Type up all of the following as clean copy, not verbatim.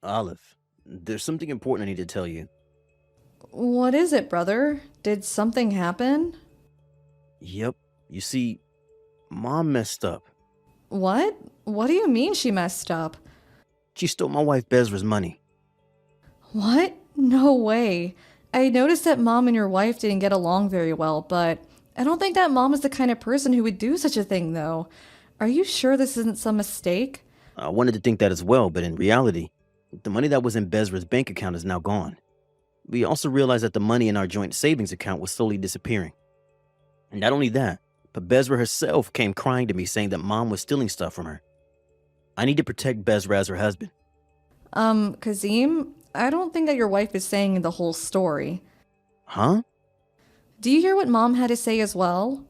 Olive, there's something important I need to tell you. What is it, brother? Did something happen? Yep, you see, Mom messed up. What? What do you mean she messed up? She stole my wife Bezra's money. What? No way. I noticed that mom and your wife didn't get along very well, but I don't think that mom is the kind of person who would do such a thing, though. Are you sure this isn't some mistake? I wanted to think that as well, but in reality, the money that was in Bezra's bank account is now gone. We also realized that the money in our joint savings account was slowly disappearing. And not only that, but Bezra herself came crying to me saying that Mom was stealing stuff from her. I need to protect Bezra as her husband. Kazim, I don't think that your wife is saying the whole story. Huh? Do you hear what mom had to say as well?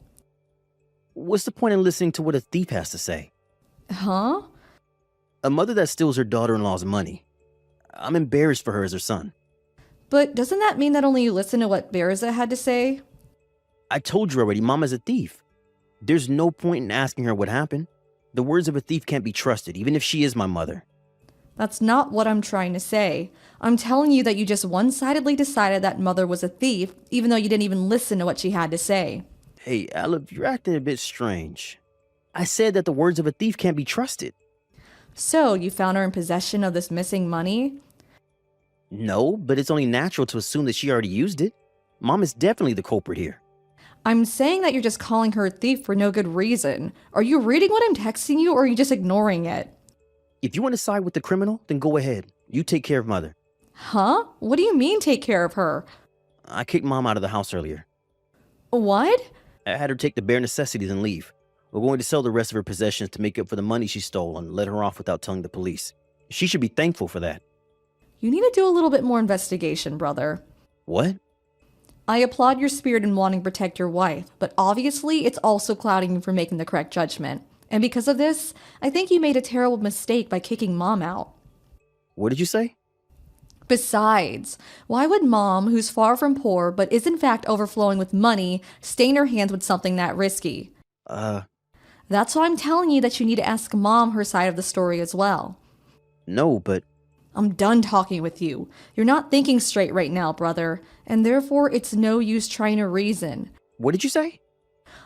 What's the point in listening to what a thief has to say? Huh? A mother that steals her daughter-in-law's money. I'm embarrassed for her as her son. But doesn't that mean that only you listen to what Berza had to say? I told you already, Mama's a thief. There's no point in asking her what happened. The words of a thief can't be trusted, even if she is my mother. That's not what I'm trying to say. I'm telling you that you just one-sidedly decided that mother was a thief, even though you didn't even listen to what she had to say. Hey, Olive, you're acting a bit strange. I said that the words of a thief can't be trusted. So, you found her in possession of this missing money? No, but it's only natural to assume that she already used it. Mom is definitely the culprit here. I'm saying that you're just calling her a thief for no good reason. Are you reading what I'm texting you, or are you just ignoring it? If you want to side with the criminal, then go ahead. You take care of Mother. Huh? What do you mean take care of her? I kicked Mom out of the house earlier. What? I had her take the bare necessities and leave. We're going to sell the rest of her possessions to make up for the money she stole and let her off without telling the police. She should be thankful for that. You need to do a little bit more investigation, brother. What? I applaud your spirit in wanting to protect your wife, but obviously it's also clouding you from making the correct judgment. And because of this, I think you made a terrible mistake by kicking mom out. What did you say? Besides, why would mom, who's far from poor but is in fact overflowing with money, stain her hands with something that risky? That's why I'm telling you that you need to ask mom her side of the story as well. No, but... I'm done talking with you. You're not thinking straight right now, brother, and therefore it's no use trying to reason. What did you say?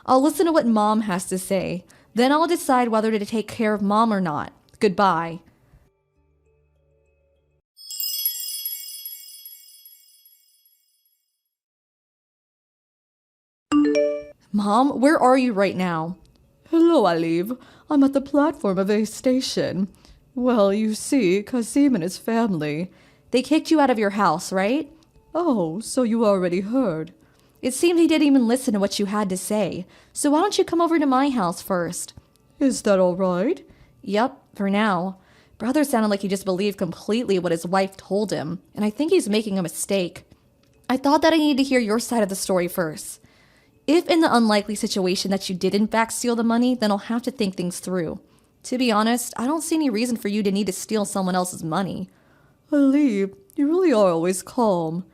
I'll listen to what mom has to say. Then I'll decide whether to take care of mom or not. Goodbye. Mom, where are you right now? Hello, Alive. I'm at the platform of a station. Well, you see, Kasim and his family. They kicked you out of your house, right? Oh, so you already heard. It seemed he didn't even listen to what you had to say. So why don't you come over to my house first? Is that all right? Yep, for now. Brother sounded like he just believed completely what his wife told him, and I think he's making a mistake. I thought that I needed to hear your side of the story first. If in the unlikely situation that you did in fact steal the money, then I'll have to think things through. To be honest, I don't see any reason for you to need to steal someone else's money. Ali, you really are always calm.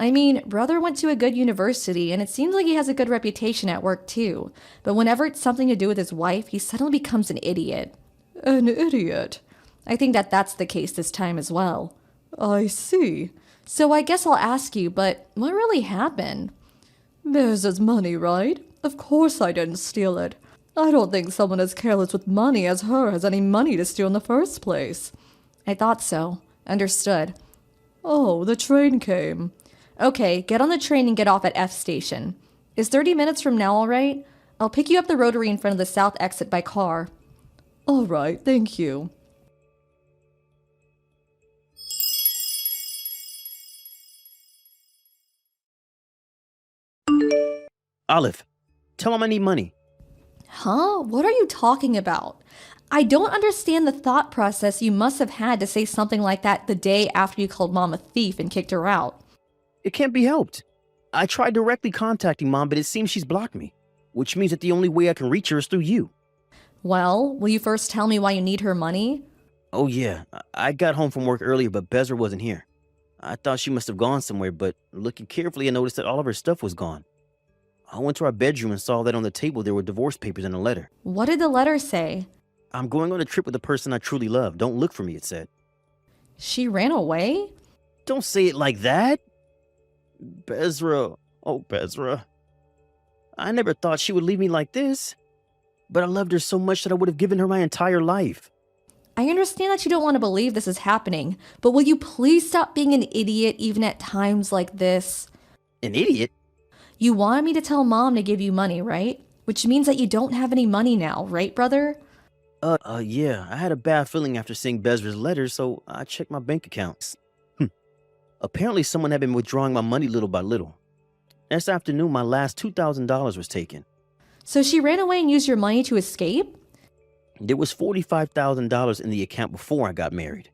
I mean, brother went to a good university, and it seems like he has a good reputation at work too. But whenever it's something to do with his wife, he suddenly becomes an idiot. An idiot? I think that that's the case this time as well. I see. So I guess I'll ask you, but what really happened? There's his money, right? Of course I didn't steal it. I don't think someone as careless with money as her has any money to steal in the first place. I thought so. Understood. Oh, the train came. Okay, get on the train and get off at F station. Is 30 minutes from now all right? I'll pick you up the rotary in front of the south exit by car. All right, thank you. Olive, tell him I need money. Huh? What are you talking about? I don't understand the thought process you must have had to say something like that the day after you called mom a thief and kicked her out. It can't be helped. I tried directly contacting Mom, but it seems she's blocked me, which means that the only way I can reach her is through you. Well, will you first tell me why you need her money? Oh yeah, I got home from work earlier, but Bezra wasn't here. I thought she must have gone somewhere, but looking carefully, I noticed that all of her stuff was gone. I went to our bedroom and saw that on the table there were divorce papers and a letter. What did the letter say? I'm going on a trip with a person I truly love. Don't look for me, it said. She ran away? Don't say it like that. Bezra. Oh, Bezra. I never thought she would leave me like this. But I loved her so much that I would have given her my entire life. I understand that you don't want to believe this is happening, but will you please stop being an idiot even at times like this? An idiot? You wanted me to tell Mom to give you money, right? Which means that you don't have any money now, right, brother? Yeah. I had a bad feeling after seeing Bezra's letter, so I checked my bank accounts. Apparently, someone had been withdrawing my money little by little. This afternoon, my last $2,000 was taken. So she ran away and used your money to escape? There was $45,000 in the account before I got married.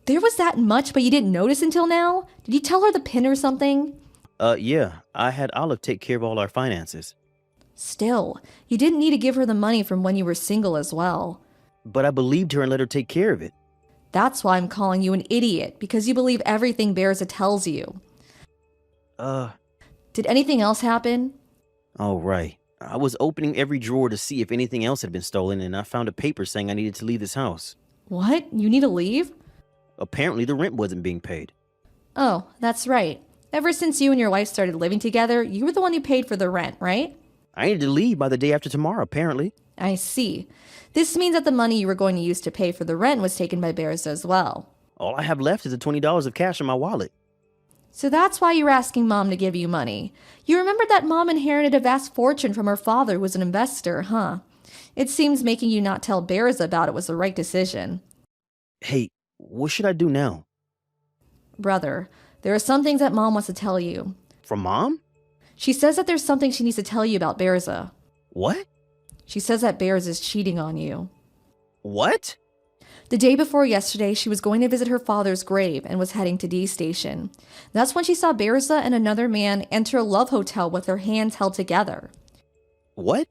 There was that much, but you didn't notice until now? Did you tell her the pin or something? Yeah. I had Olive take care of all our finances. Still, you didn't need to give her the money from when you were single as well. But I believed her and let her take care of it. That's why I'm calling you an idiot, because you believe everything Bearza tells you. Did anything else happen? Oh, right. I was opening every drawer to see if anything else had been stolen, and I found a paper saying I needed to leave this house. What? You need to leave? Apparently, the rent wasn't being paid. Oh, that's right. Ever since you and your wife started living together, you were the one who paid for the rent, right? I needed to leave by the day after tomorrow, apparently. I see. This means that the money you were going to use to pay for the rent was taken by Bearza as well. All I have left is the $20 of cash in my wallet. So that's why you were asking Mom to give you money. You remembered that Mom inherited a vast fortune from her father who was an investor, huh? It seems making you not tell Bearza about it was the right decision. Hey, what should I do now? Brother, there are some things that Mom wants to tell you. From Mom? She says that there's something she needs to tell you about Bearza. What? She says that Bearza's cheating on you. What? The day before yesterday, she was going to visit her father's grave and was heading to D Station. That's when she saw Bearza and another man enter a love hotel with their hands held together. What?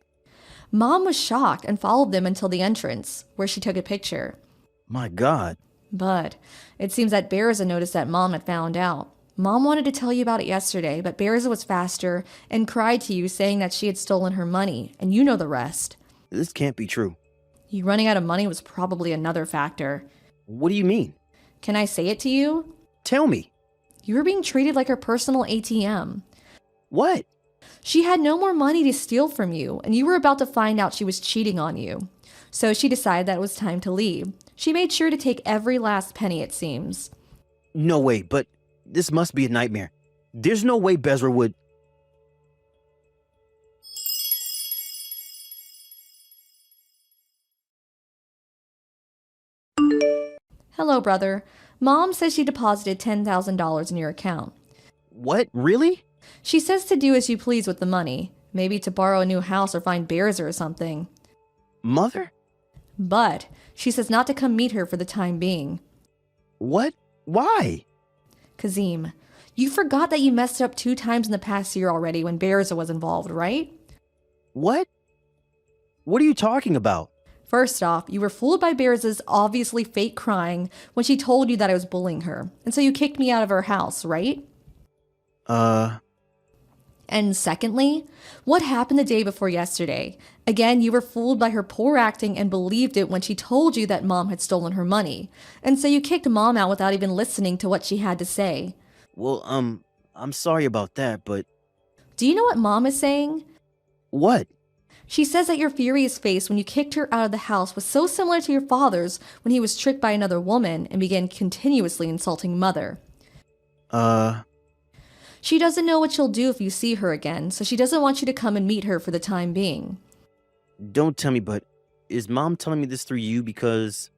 Mom was shocked and followed them until the entrance, where she took a picture. My God. But it seems that Bearza noticed that Mom had found out. Mom wanted to tell you about it yesterday, but Bearza was faster and cried to you saying that she had stolen her money, and you know the rest. This can't be true. You running out of money was probably another factor. What do you mean? Can I say it to you? Tell me. You were being treated like her personal ATM. What? She had no more money to steal from you, and you were about to find out she was cheating on you. So she decided that it was time to leave. She made sure to take every last penny, it seems. No way, but this must be a nightmare. There's no way Bezra would... Hello, brother. Mom says she deposited $10,000 in your account. What? Really? She says to do as you please with the money. Maybe to borrow a new house or find Bearza or something. Mother? But she says not to come meet her for the time being. What? Why? Kazim, you forgot that you messed up 2 times in the past year already when Bearza was involved, right? What? What are you talking about? First off, you were fooled by Bearza's obviously fake crying when she told you that I was bullying her, and so you kicked me out of her house, right? And secondly, what happened the day before yesterday? Again, you were fooled by her poor acting and believed it when she told you that Mom had stolen her money, and so you kicked Mom out without even listening to what she had to say. Well, I'm sorry about that, but... Do you know what Mom is saying? What? She says that your furious face when you kicked her out of the house was so similar to your father's when he was tricked by another woman and began continuously insulting Mother. She doesn't know what you'll do if you see her again, so she doesn't want you to come and meet her for the time being. Don't tell me, but is Mom telling me this through you because...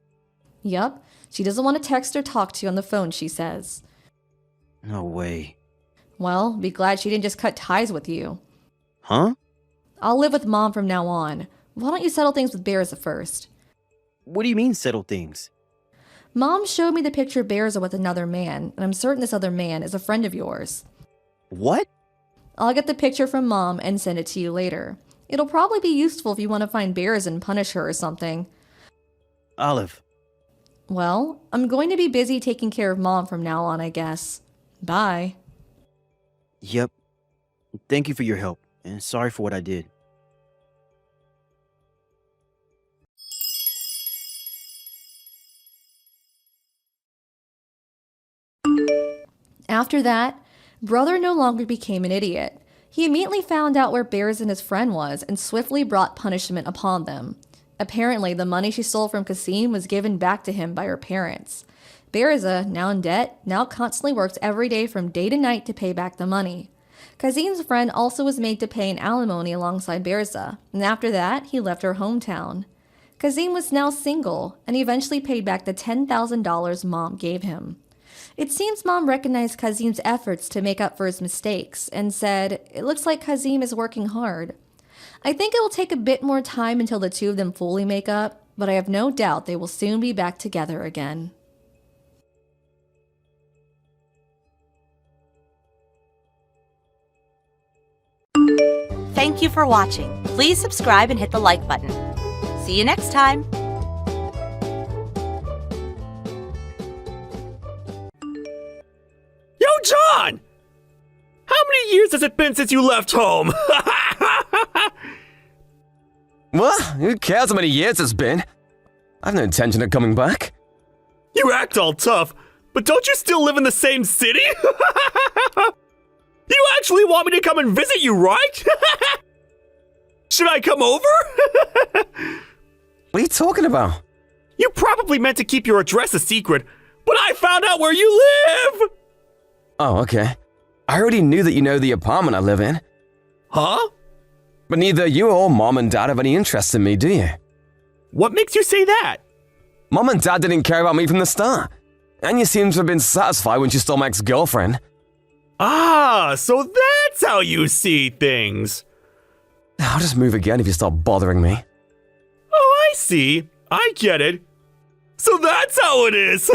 Yup, she doesn't want to text or talk to you on the phone, she says. No way. Well, be glad she didn't just cut ties with you. Huh? I'll live with Mom from now on. Why don't you settle things with Bearza first? What do you mean settle things? Mom showed me the picture of Bearza with another man, and I'm certain this other man is a friend of yours. What? I'll get the picture from Mom and send it to you later. It'll probably be useful if you want to find Bearza and punish her or something. Olive. Well, I'm going to be busy taking care of Mom from now on, I guess. Bye. Yep. Thank you for your help, and sorry for what I did. After that, Brother no longer became an idiot. He immediately found out where Bears and his friend was and swiftly brought punishment upon them. Apparently, the money she stole from Kasim was given back to him by her parents. Bearza, now in debt, now constantly works every day from day to night to pay back the money. Kazim's friend also was made to pay an alimony alongside Bearza, and after that, he left her hometown. Kazim was now single and eventually paid back the $10,000 Mom gave him. It seems Mom recognized Kazim's efforts to make up for his mistakes and said, "It looks like Kazim is working hard." I think it will take a bit more time until the two of them fully make up, but I have no doubt they will soon be back together again. Thank you for watching. Please subscribe and hit the like button. See you next time. Yo, John! How many years has it been since you left home? Well, who cares how many years it's been? I have no intention of coming back. You act all tough, but don't you still live in the same city? You actually want me to come and visit you, right? Should I come over? What are you talking about? You probably meant to keep your address a secret, but I found out where you live! Oh, okay. I already knew that you know the apartment I live in. Huh? But neither you or Mom and Dad have any interest in me, do you? What makes you say that? Mom and Dad didn't care about me from the start. And you seem to have been satisfied when she stole my ex-girlfriend. Ah, so that's how you see things. I'll just move again if you stop bothering me. Oh, I see. I get it. So that's how it is.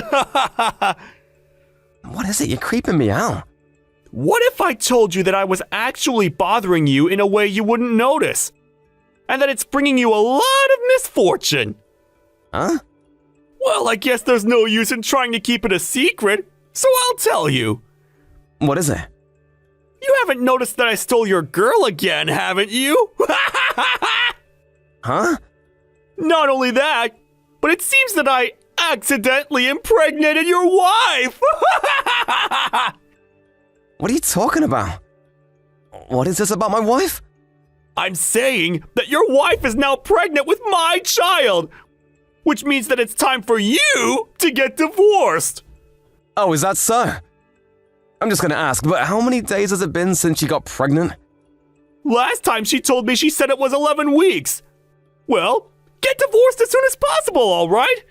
What is it? You're creeping me out. What if I told you that I was actually bothering you in a way you wouldn't notice? And that it's bringing you a lot of misfortune? Huh? Well, I guess there's no use in trying to keep it a secret, so I'll tell you. What is it? You haven't noticed that I stole your girl again, haven't you? Huh? Not only that, but it seems that I accidentally impregnated your wife! What are you talking about? What is this about my wife? I'm saying that your wife is now pregnant with my child, which means that it's time for you to get divorced. Oh, is that so? I'm just gonna ask, but how many days has it been since she got pregnant? Last time she told me she said it was 11 weeks. Well, get divorced as soon as possible, all right?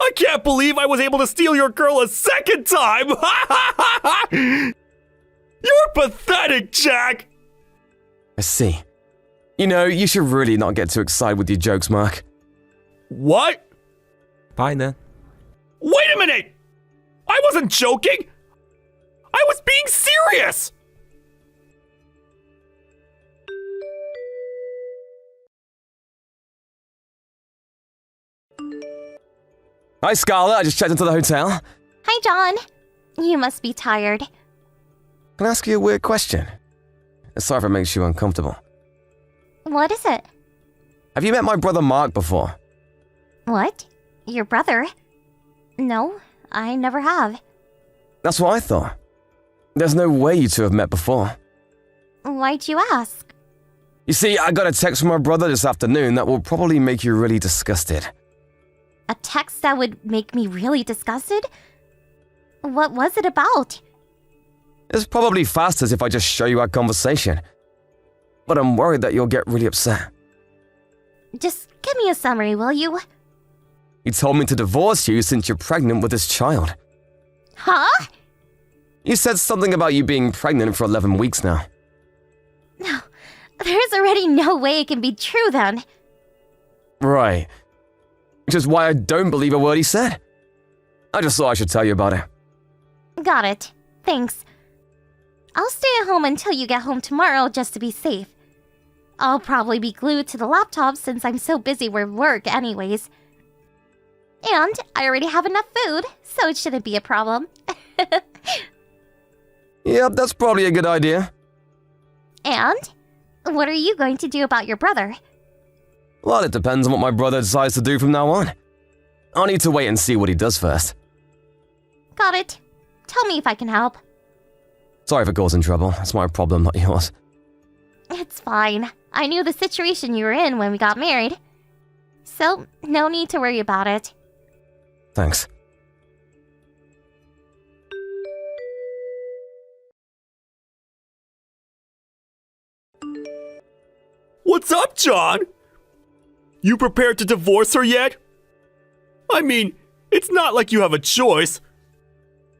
I can't believe I was able to steal your girl a second time. You're pathetic, Jack. I see. You know, you should really not get too excited with your jokes, Mark. What? Fine then. Wait a minute! I wasn't joking! I was being serious! Hi, Scarlett. I just checked into the hotel. Hi, John. You must be tired. Can I ask you a weird question? Sorry if it makes you uncomfortable. What is it? Have you met my brother Mark before? What? Your brother? No, I never have. That's what I thought. There's no way you two have met before. Why'd you ask? You see, I got a text from my brother this afternoon that will probably make you really disgusted. A text that would make me really disgusted? What was it about? It's probably fastest if I just show you our conversation. But I'm worried that you'll get really upset. Just give me a summary, will you? He told me to divorce you since you're pregnant with his child. Huh? You said something about you being pregnant for 11 weeks now. No, there's already no way it can be true then. Right. Which is why I don't believe a word he said. I just thought I should tell you about it. Got it. Thanks. I'll stay at home until you get home tomorrow just to be safe. I'll probably be glued to the laptop since I'm so busy with work anyways. And I already have enough food, so it shouldn't be a problem. Yep, that's probably a good idea. And? What are you going to do about your brother? Well, it depends on what my brother decides to do from now on. I'll need to wait and see what he does first. Got it. Tell me if I can help. Sorry for causing trouble. It's my problem, not yours. It's fine. I knew the situation you were in when we got married. So, no need to worry about it. Thanks. What's up, John? You prepared to divorce her yet? I mean, it's not like you have a choice.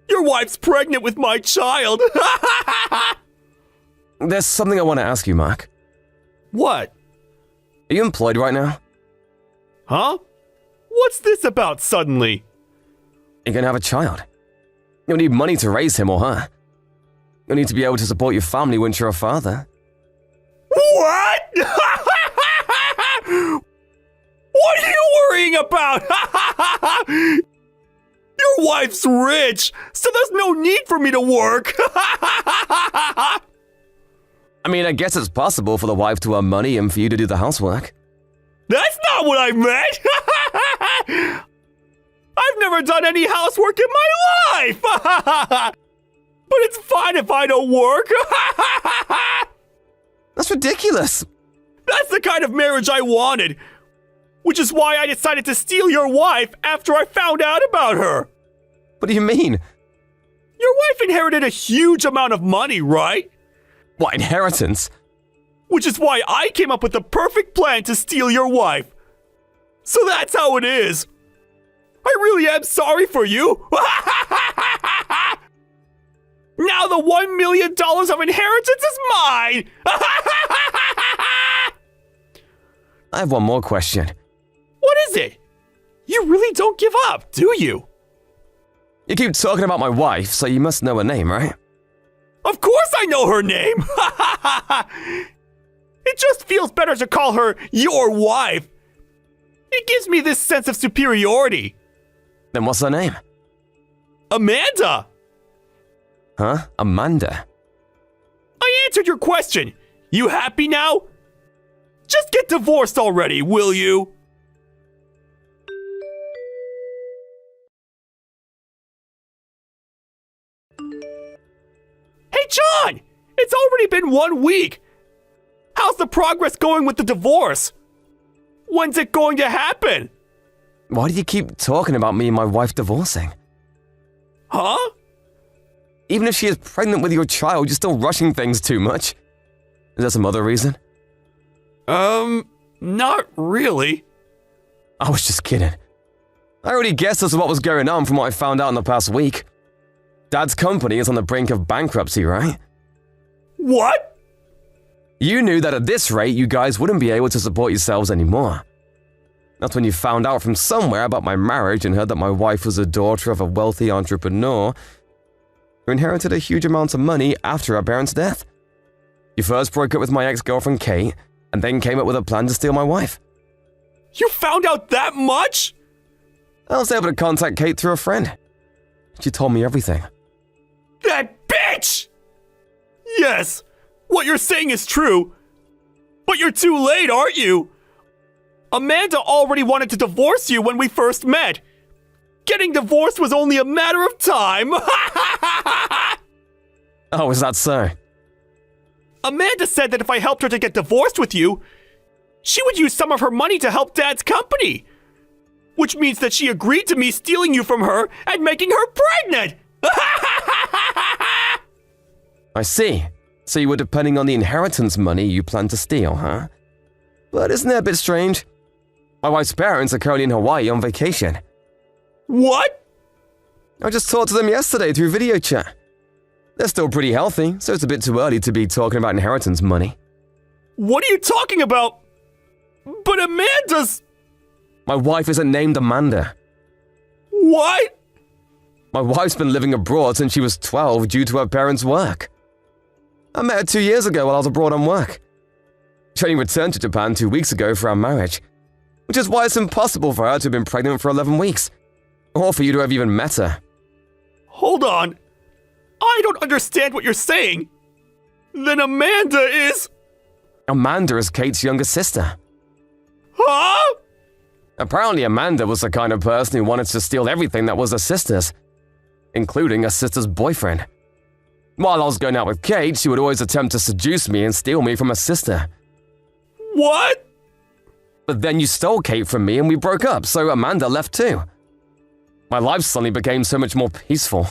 Your wife's pregnant with my child. There's something I want to ask you, Mark. What? Are you employed right now? Huh? What's this about suddenly? You're gonna have a child. You'll need money to raise him or her. You'll need to be able to support your family once you're a father. What? What are you worrying about? Your wife's rich, so there's no need for me to work. I mean, I guess it's possible for the wife to earn money and for you to do the housework. That's not what I meant. I've never done any housework in my life. But it's fine if I don't work. That's ridiculous. That's the kind of marriage I wanted. Which is why I decided to steal your wife after I found out about her. What do you mean? Your wife inherited a huge amount of money, right? What, inheritance? Which is why I came up with the perfect plan to steal your wife. So that's how it is. I really am sorry for you. Now the $1 million of inheritance is mine. I have one more question. What is it? You really don't give up, do you? You keep talking about my wife, so you must know her name, right? Of course I know her name. It just feels better to call her your wife. It gives me this sense of superiority. Then what's her name? Amanda. Huh? Amanda? I answered your question. You happy now? Just get divorced already, will you? Hey, John! It's already been 1 week. How's the progress going with the divorce? When's it going to happen? Why do you keep talking about me and my wife divorcing? Huh? Even if she is pregnant with your child, you're still rushing things too much. Is there some other reason? Not really. I was just kidding. I already guessed as to what was going on from what I found out in the past week. Dad's company is on the brink of bankruptcy, right? What? You knew that at this rate, you guys wouldn't be able to support yourselves anymore. That's when you found out from somewhere about my marriage and heard that my wife was the daughter of a wealthy entrepreneur who inherited a huge amount of money after her parents' death. You first broke up with my ex-girlfriend Kate, and then came up with a plan to steal my wife. You found out that much? I was able to contact Kate through a friend. She told me everything. That bitch! Yes, what you're saying is true. But you're too late, aren't you? Amanda already wanted to divorce you when we first met. Getting divorced was only a matter of time. Oh, is that so? Amanda said that if I helped her to get divorced with you, she would use some of her money to help Dad's company. Which means that she agreed to me stealing you from her and making her pregnant. I see. So you were depending on the inheritance money you planned to steal, huh? But isn't that a bit strange? My wife's parents are currently in Hawaii on vacation. What? I just talked to them yesterday through video chat. They're still pretty healthy, so it's a bit too early to be talking about inheritance money. What are you talking about? But Amanda's... My wife isn't named Amanda. What? My wife's been living abroad since she was 12 due to her parents' work. I met her 2 years ago while I was abroad on work. She only returned to Japan 2 weeks ago for our marriage, which is why it's impossible for her to have been pregnant for 11 weeks, or for you to have even met her. Hold on. I don't understand what you're saying. Then Amanda is... Amanda is Kate's younger sister. Huh? Apparently Amanda was the kind of person who wanted to steal everything that was her sister's, including her sister's boyfriend. While I was going out with Kate, she would always attempt to seduce me and steal me from her sister. What? But then you stole Kate from me and we broke up, so Amanda left too. My life suddenly became so much more peaceful.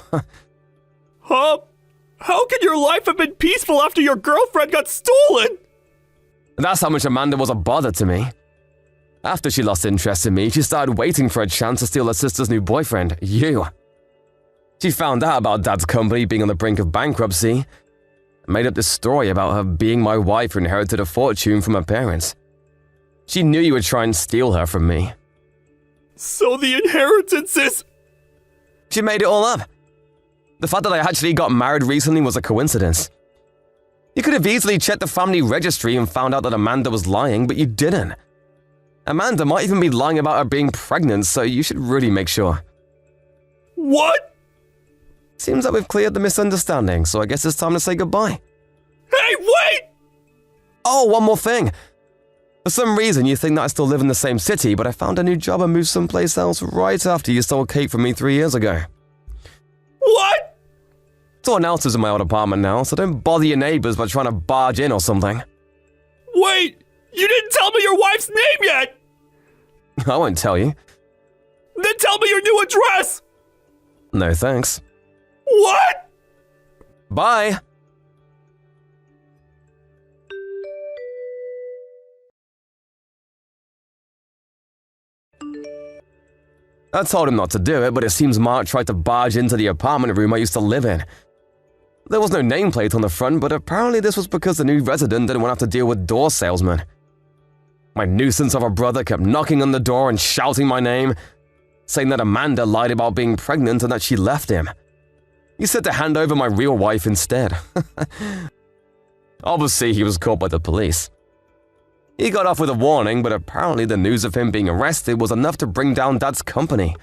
Huh? How could your life have been peaceful after your girlfriend got stolen? That's how much Amanda was a bother to me. After she lost interest in me, she started waiting for a chance to steal her sister's new boyfriend, you. She found out about Dad's company being on the brink of bankruptcy and made up this story about her being my wife who inherited a fortune from her parents. She knew you would try and steal her from me. So the inheritance is... She made it all up. The fact that I actually got married recently was a coincidence. You could have easily checked the family registry and found out that Amanda was lying, but you didn't. Amanda might even be lying about her being pregnant, so you should really make sure. What? Seems like we've cleared the misunderstanding, so I guess it's time to say goodbye. Hey, wait! Oh, one more thing. For some reason, you think that I still live in the same city, but I found a new job and moved someplace else right after you stole Kate from me 3 years ago. What? Someone else is in my old apartment now, so don't bother your neighbors by trying to barge in or something. Wait! You didn't tell me your wife's name yet! I won't tell you. Then tell me your new address! No thanks. What? Bye! I told him not to do it, but it seems Mark tried to barge into the apartment room I used to live in. There was no nameplate on the front, but apparently this was because the new resident didn't want to have to deal with door salesmen. My nuisance of a brother kept knocking on the door and shouting my name, saying that Amanda lied about being pregnant and that she left him. He said to hand over my real wife instead. Obviously, he was caught by the police. He got off with a warning, but apparently the news of him being arrested was enough to bring down Dad's company.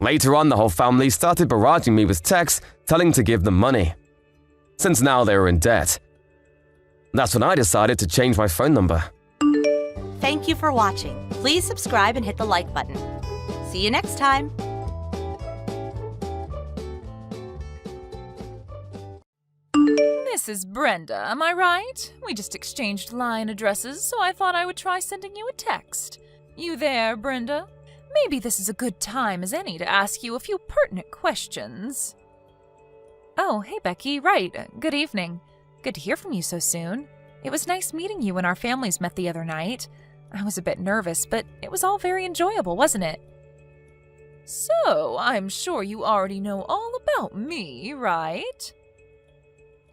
Later on, the whole family started barraging me with texts telling to give them money, since now they were in debt. That's when I decided to change my phone number. Thank you for watching. Please subscribe and hit the like button. See you next time. This is Brenda, am I right? We just exchanged line addresses, so I thought I would try sending you a text. You there, Brenda? Maybe this is a good time as any to ask you a few pertinent questions. Oh, hey Becky, right. Good evening. Good to hear from you so soon. It was nice meeting you when our families met the other night. I was a bit nervous, but it was all very enjoyable, wasn't it? So, I'm sure you already know all about me, right?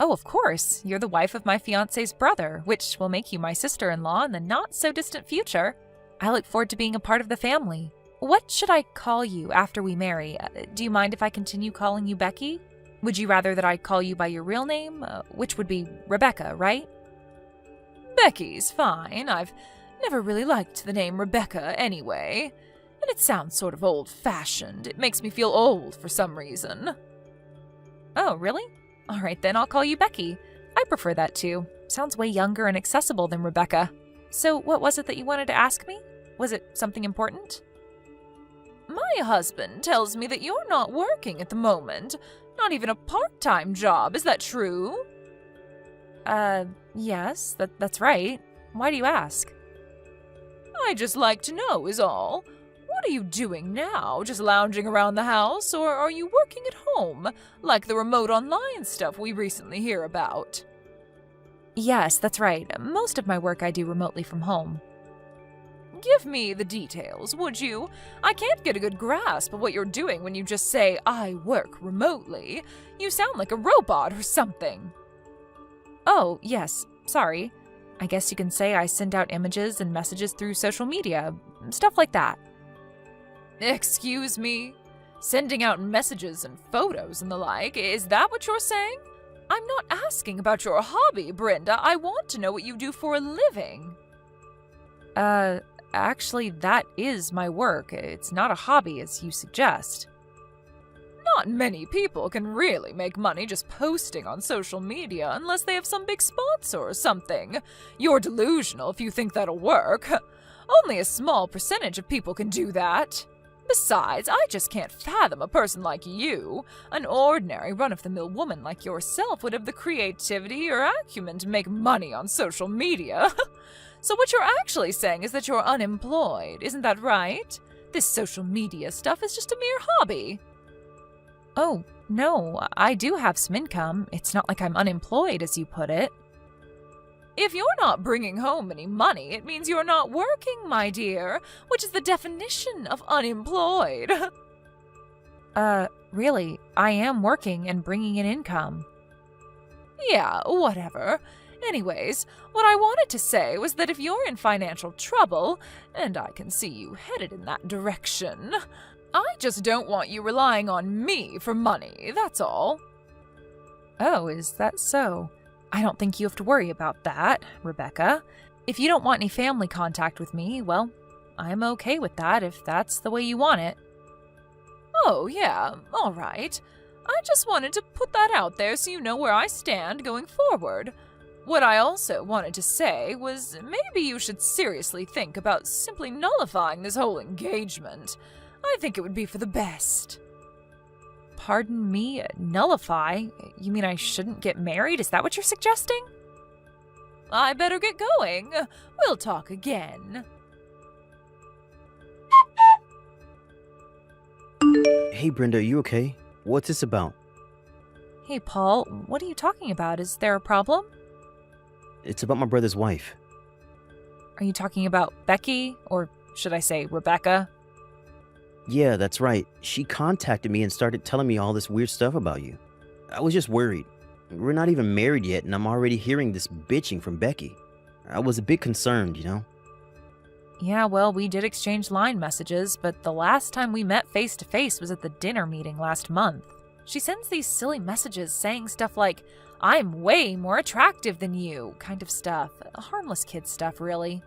Oh, of course. You're the wife of my fiancé's brother, which will make you my sister-in-law in the not-so-distant future. I look forward to being a part of the family. What should I call you after we marry? Do you mind if I continue calling you Becky? Would you rather that I call you by your real name, which would be Rebecca, right? Becky's fine. I've never really liked the name Rebecca anyway. And it sounds sort of old-fashioned. It makes me feel old for some reason. Oh, really? All right, then I'll call you Becky. I prefer that too. Sounds way younger and accessible than Rebecca. So what was it that you wanted to ask me? Was it something important? My husband tells me that you're not working at the moment. Not even a part-time job. Is that true? Yes, that's right. Why do you ask? I just like to know is all. What are you doing now? Just lounging around the house, or are you working at home, like the remote online stuff we recently hear about? Yes, that's right. Most of my work I do remotely from home. Give me the details, would you? I can't get a good grasp of what you're doing when you just say, I work remotely. You sound like a robot or something. Oh, yes. Sorry. I guess you can say I send out images and messages through social media. Stuff like that. Excuse me? Sending out messages and photos and the like, is that what you're saying? I'm not asking about your hobby, Brenda. I want to know what you do for a living. Actually, that is my work. It's not a hobby, as you suggest. Not many people can really make money just posting on social media unless they have some big sponsor or something. You're delusional if you think that'll work. Only a small percentage of people can do that. Besides, I just can't fathom a person like you. An ordinary, run-of-the-mill woman like yourself would have the creativity or acumen to make money on social media. So what you're actually saying is that you're unemployed, isn't that right? This social media stuff is just a mere hobby. Oh, no, I do have some income. It's not like I'm unemployed, as you put it. If you're not bringing home any money, it means you're not working, my dear, which is the definition of unemployed. Really, I am working and bringing in income. Yeah, whatever. Anyways, what I wanted to say was that if you're in financial trouble, and I can see you headed in that direction, I just don't want you relying on me for money, that's all. Oh, is that so? I don't think you have to worry about that, Rebecca. If you don't want any family contact with me, well, I'm okay with that if that's the way you want it. Oh, yeah, all right. I just wanted to put that out there so you know where I stand going forward. What I also wanted to say was maybe you should seriously think about simply nullifying this whole engagement. I think it would be for the best. Pardon me, nullify? You mean I shouldn't get married? Is that what you're suggesting? I better get going. We'll talk again. Hey, Brenda, are you okay? What's this about? Hey, Paul, what are you talking about? Is there a problem? It's about my brother's wife. Are you talking about Becky? Or should I say Rebecca? Yeah, that's right. She contacted me and started telling me all this weird stuff about you. I was just worried. We're not even married yet, and I'm already hearing this bitching from Becky. I was a bit concerned, you know? Yeah, well, we did exchange line messages, but the last time we met face-to-face was at the dinner meeting last month. She sends these silly messages saying stuff like, I'm way more attractive than you, kind of stuff. Harmless kid stuff, really.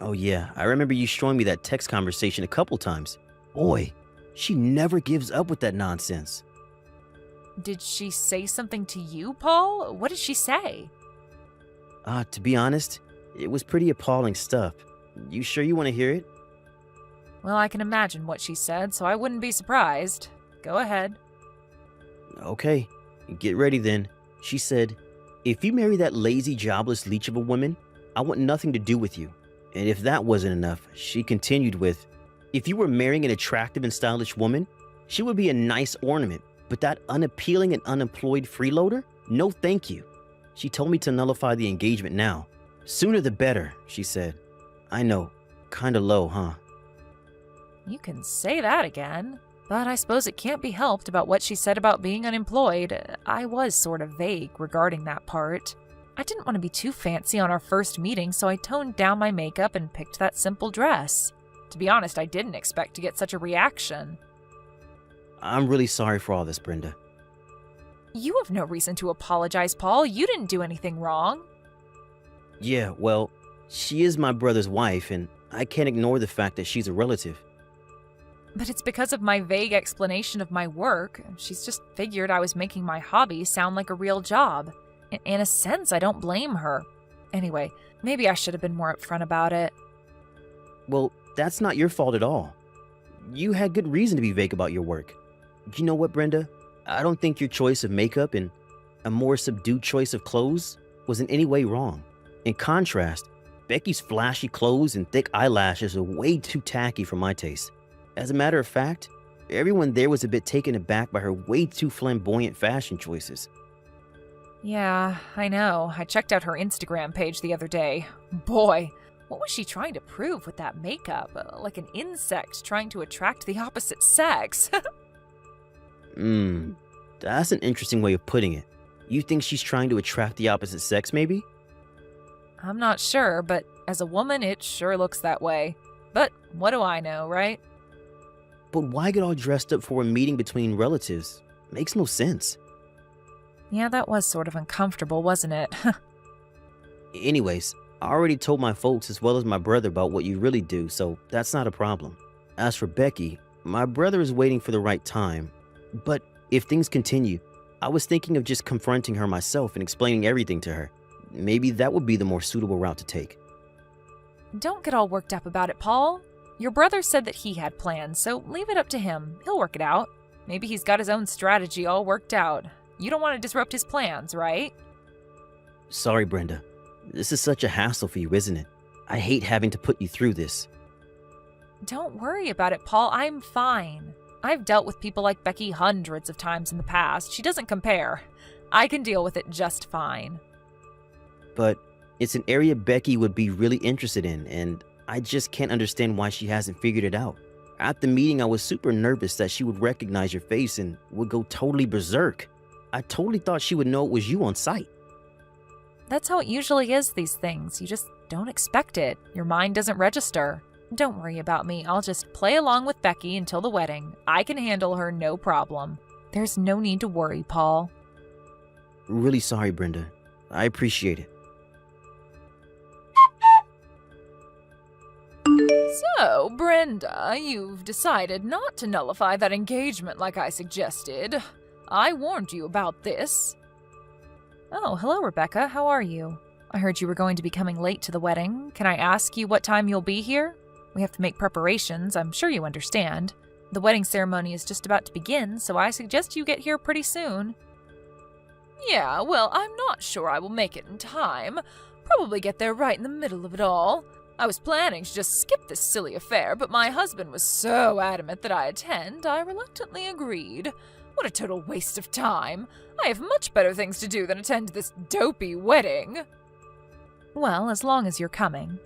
Oh yeah, I remember you showing me that text conversation a couple times. Boy, she never gives up with that nonsense. Did she say something to you, Paul? What did she say? To be honest, it was pretty appalling stuff. You sure you want to hear it? Well, I can imagine what she said, so I wouldn't be surprised. Go ahead. Okay, get ready then. She said, if you marry that lazy, jobless leech of a woman, I want nothing to do with you. And if that wasn't enough, she continued with, if you were marrying an attractive and stylish woman, she would be a nice ornament, but that unappealing and unemployed freeloader? No thank you. She told me to nullify the engagement now. Sooner the better, she said. I know, kinda low, huh? You can say that again. But I suppose it can't be helped about what she said about being unemployed. I was sort of vague regarding that part. I didn't want to be too fancy on our first meeting, so I toned down my makeup and picked that simple dress. To be honest, I didn't expect to get such a reaction. I'm really sorry for all this, Brenda. You have no reason to apologize, Paul. You didn't do anything wrong. Yeah, well, she is my brother's wife, and I can't ignore the fact that she's a relative. But it's because of my vague explanation of my work. She's just figured I was making my hobby sound like a real job. In a sense, I don't blame her. Anyway, maybe I should have been more upfront about it. Well, that's not your fault at all. You had good reason to be vague about your work. You know what, Brenda? I don't think your choice of makeup and a more subdued choice of clothes was in any way wrong. In contrast, Becky's flashy clothes and thick eyelashes are way too tacky for my taste. As a matter of fact, everyone there was a bit taken aback by her way too flamboyant fashion choices. Yeah, I know. I checked out her Instagram page the other day. Boy, what was she trying to prove with that makeup? Like an insect trying to attract the opposite sex. That's an interesting way of putting it. You think she's trying to attract the opposite sex, maybe? I'm not sure, but as a woman, it sure looks that way. But what do I know, right? But why get all dressed up for a meeting between relatives? Makes no sense. Yeah, that was sort of uncomfortable, wasn't it? Anyways, I already told my folks as well as my brother about what you really do, so that's not a problem. As for Becky, my brother is waiting for the right time. But if things continue, I was thinking of just confronting her myself and explaining everything to her. Maybe that would be the more suitable route to take. Don't get all worked up about it, Paul. Your brother said that he had plans, so leave it up to him. He'll work it out. Maybe he's got his own strategy all worked out. You don't want to disrupt his plans, right? Sorry, Brenda. This is such a hassle for you, isn't it? I hate having to put you through this. Don't worry about it, Paul. I'm fine. I've dealt with people like Becky hundreds of times in the past. She doesn't compare. I can deal with it just fine. But it's an area Becky would be really interested in, and I just can't understand why she hasn't figured it out. At the meeting, I was super nervous that she would recognize your face and would go totally berserk. I totally thought she would know it was you on sight. That's how it usually is, these things. You just don't expect it. Your mind doesn't register. Don't worry about me. I'll just play along with Becky until the wedding. I can handle her, no problem. There's no need to worry, Paul. Really sorry, Brenda. I appreciate it. So, Brenda, you've decided not to nullify that engagement like I suggested. I warned you about this. Oh, hello, Rebecca. How are you? I heard you were going to be coming late to the wedding. Can I ask you what time you'll be here? We have to make preparations. I'm sure you understand. The wedding ceremony is just about to begin, so I suggest you get here pretty soon. Yeah, well, I'm not sure I will make it in time. Probably get there right in the middle of it all. I was planning to just skip this silly affair, but my husband was so adamant that I attend, I reluctantly agreed. What a total waste of time. I have much better things to do than attend this dopey wedding. Well, as long as you're coming.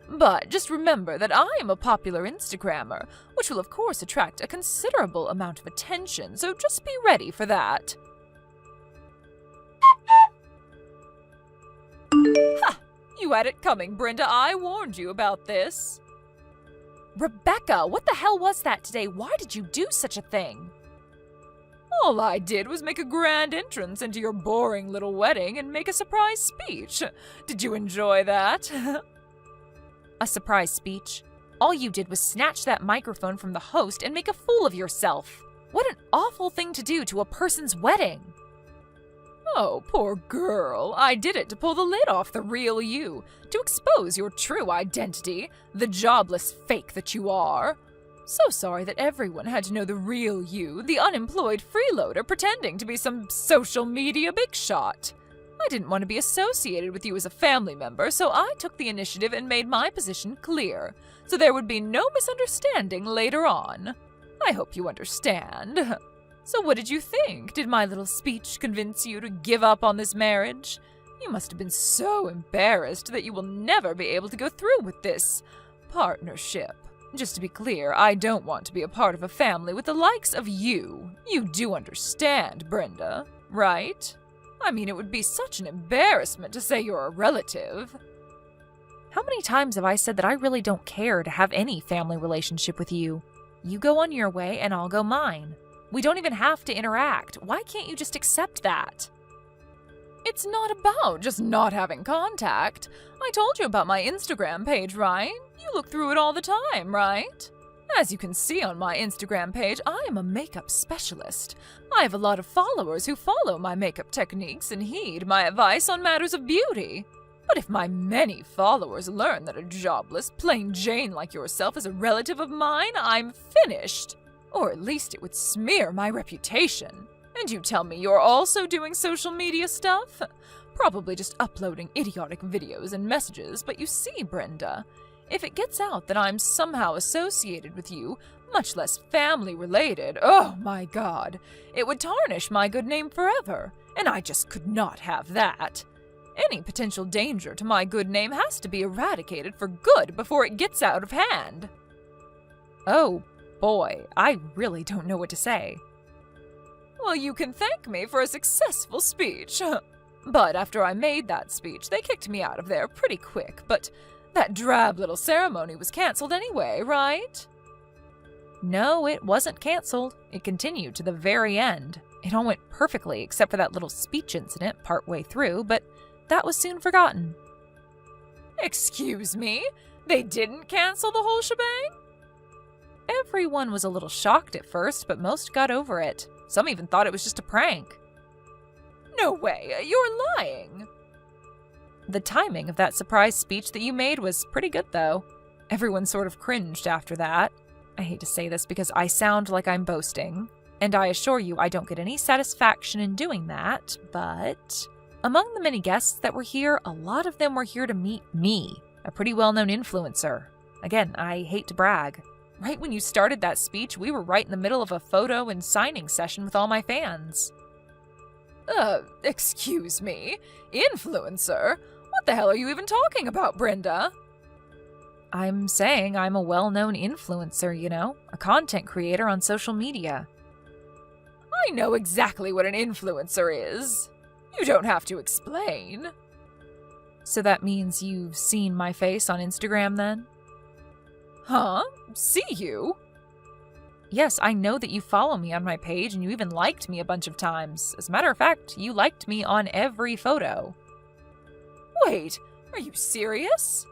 But just remember that I am a popular Instagrammer, which will of course attract a considerable amount of attention, so just be ready for that. Ha! You had it coming, Brenda. I warned you about this. Rebecca, what the hell was that today? Why did you do such a thing? All I did was make a grand entrance into your boring little wedding and make a surprise speech. Did you enjoy that? A surprise speech? All you did was snatch that microphone from the host and make a fool of yourself. What an awful thing to do to a person's wedding. Oh, poor girl. I did it to pull the lid off the real you, to expose your true identity, the jobless fake that you are. So sorry that everyone had to know the real you, the unemployed freeloader pretending to be some social media big shot. I didn't want to be associated with you as a family member, so I took the initiative and made my position clear, so there would be no misunderstanding later on. I hope you understand. So what did you think? Did my little speech convince you to give up on this marriage? You must have been so embarrassed that you will never be able to go through with this partnership. Just to be clear, I don't want to be a part of a family with the likes of you. You do understand, Brenda, right? I mean, it would be such an embarrassment to say you're a relative. How many times have I said that I really don't care to have any family relationship with you? You go on your way and I'll go mine. We don't even have to interact. Why can't you just accept that? It's not about just not having contact. I told you about my Instagram page, right? You look through it all the time, right? As you can see on my Instagram page, I am a makeup specialist. I have a lot of followers who follow my makeup techniques and heed my advice on matters of beauty. But if my many followers learn that a jobless, plain Jane like yourself is a relative of mine, I'm finished. Or at least it would smear my reputation. And you tell me you're also doing social media stuff? Probably just uploading idiotic videos and messages, but you see, Brenda, if it gets out that I'm somehow associated with you, much less family related, oh my god, it would tarnish my good name forever, and I just could not have that. Any potential danger to my good name has to be eradicated for good before it gets out of hand. Oh boy, I really don't know what to say. Well, you can thank me for a successful speech. But after I made that speech, they kicked me out of there pretty quick, but that drab little ceremony was canceled anyway, right? No, it wasn't canceled. It continued to the very end. It all went perfectly except for that little speech incident partway through, but that was soon forgotten. Excuse me? They didn't cancel the whole shebang? Everyone was a little shocked at first, but most got over it. Some even thought it was just a prank. No way, you're lying. The timing of that surprise speech that you made was pretty good, though. Everyone sort of cringed after that. I hate to say this because I sound like I'm boasting, and I assure you I don't get any satisfaction in doing that, but among the many guests that were here, a lot of them were here to meet me, a pretty well-known influencer. Again, I hate to brag. Right when you started that speech, we were right in the middle of a photo and signing session with all my fans. Excuse me? Influencer? What the hell are you even talking about, Brenda? I'm saying I'm a well-known influencer, you know, a content creator on social media. I know exactly what an influencer is. You don't have to explain. So that means you've seen my face on Instagram then? Huh? See you? Yes, I know that you follow me on my page and you even liked me a bunch of times. As a matter of fact, you liked me on every photo. Wait, are you serious?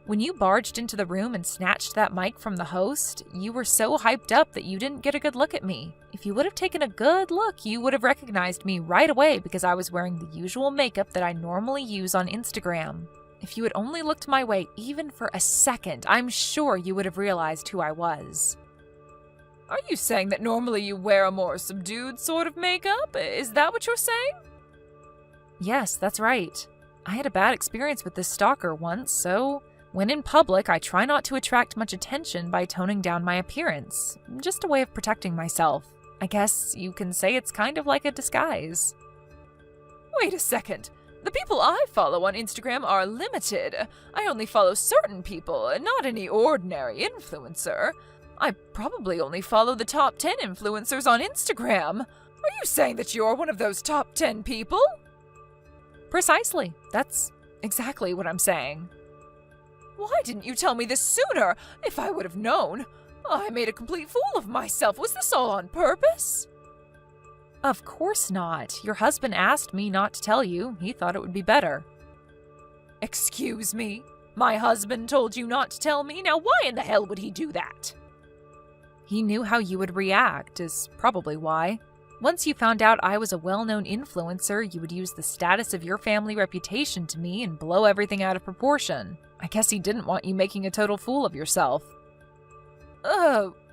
When you barged into the room and snatched that mic from the host, you were so hyped up that you didn't get a good look at me. If you would have taken a good look, you would have recognized me right away because I was wearing the usual makeup that I normally use on Instagram. If you had only looked my way even for a second, I'm sure you would have realized who I was. Are you saying that normally you wear a more subdued sort of makeup? Is that what you're saying? Yes, that's right. I had a bad experience with this stalker once, so when in public, I try not to attract much attention by toning down my appearance. Just a way of protecting myself. I guess you can say it's kind of like a disguise. Wait a second. The people I follow on Instagram are limited. I only follow certain people, not any ordinary influencer. I probably only follow the top 10 influencers on Instagram. Are you saying that you're one of those top 10 people? Precisely. That's exactly what I'm saying. Why didn't you tell me this sooner? If I would have known. I made a complete fool of myself. Was this all on purpose? Of course not. Your husband asked me not to tell you. He thought it would be better. Excuse me? My husband told you not to tell me? Now why in the hell would he do that? He knew how you would react, is probably why. Once you found out I was a well-known influencer, you would use the status of your family reputation to me and blow everything out of proportion. I guess he didn't want you making a total fool of yourself.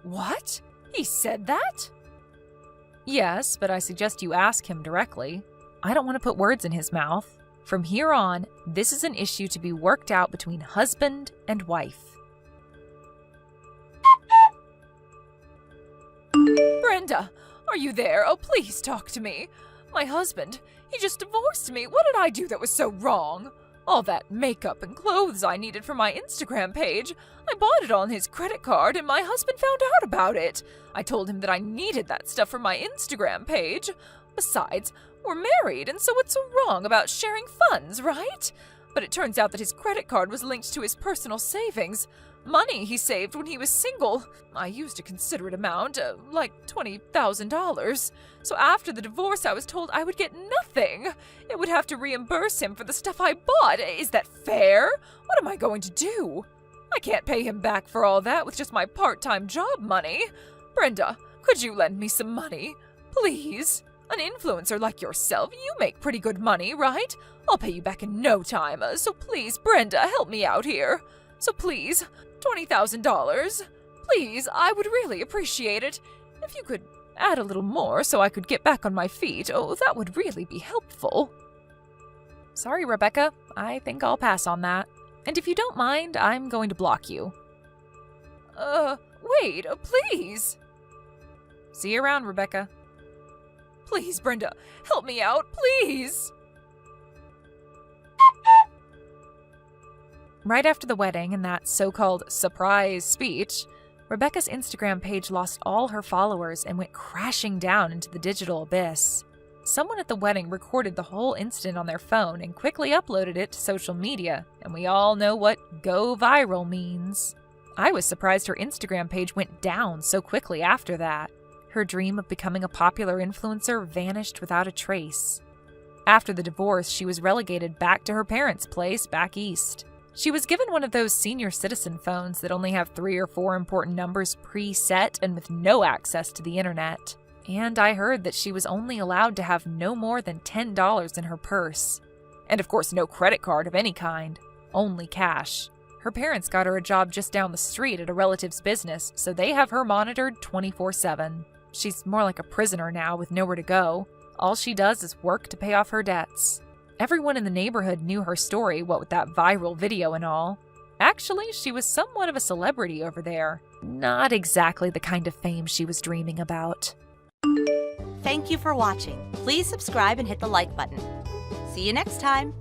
What? He said that? Yes, but I suggest you ask him directly. I don't want to put words in his mouth. From here on, this is an issue to be worked out between husband and wife. Brenda, are you there? Oh, please talk to me. My husband, he just divorced me. What did I do that was so wrong? All that makeup and clothes I needed for my Instagram page, I bought it on his credit card and my husband found out about it. I told him that I needed that stuff for my Instagram page. Besides, we're married, and so what's so wrong about sharing funds, right? But it turns out that his credit card was linked to his personal savings. Money he saved when he was single. I used a considerate amount, like $20,000. So after the divorce, I was told I would get nothing. It would have to reimburse him for the stuff I bought. Is that fair? What am I going to do? I can't pay him back for all that with just my part-time job money. Brenda, could you lend me some money? Please? An influencer like yourself, you make pretty good money, right? I'll pay you back in no time. So please, Brenda, help me out here. So please, $20,000. Please, I would really appreciate it. If you could add a little more so I could get back on my feet, oh, that would really be helpful. Sorry, Rebecca. I think I'll pass on that. And if you don't mind, I'm going to block you. Wait, please. See you around, Rebecca. Please, Brenda, help me out, please. Right after the wedding and that so-called surprise speech, Rebecca's Instagram page lost all her followers and went crashing down into the digital abyss. Someone at the wedding recorded the whole incident on their phone and quickly uploaded it to social media, and we all know what go viral means. I was surprised her Instagram page went down so quickly after that. Her dream of becoming a popular influencer vanished without a trace. After the divorce, she was relegated back to her parents' place back east. She was given one of those senior citizen phones that only have 3 or 4 important numbers preset and with no access to the internet. And I heard that she was only allowed to have no more than $10 in her purse. And of course no credit card of any kind, only cash. Her parents got her a job just down the street at a relative's business, so they have her monitored 24/7. She's more like a prisoner now with nowhere to go. All she does is work to pay off her debts. Everyone in the neighborhood knew her story, what with that viral video and all. Actually, she was somewhat of a celebrity over there. Not exactly the kind of fame she was dreaming about. Thank you for watching. Please subscribe and hit the like button. See you next time.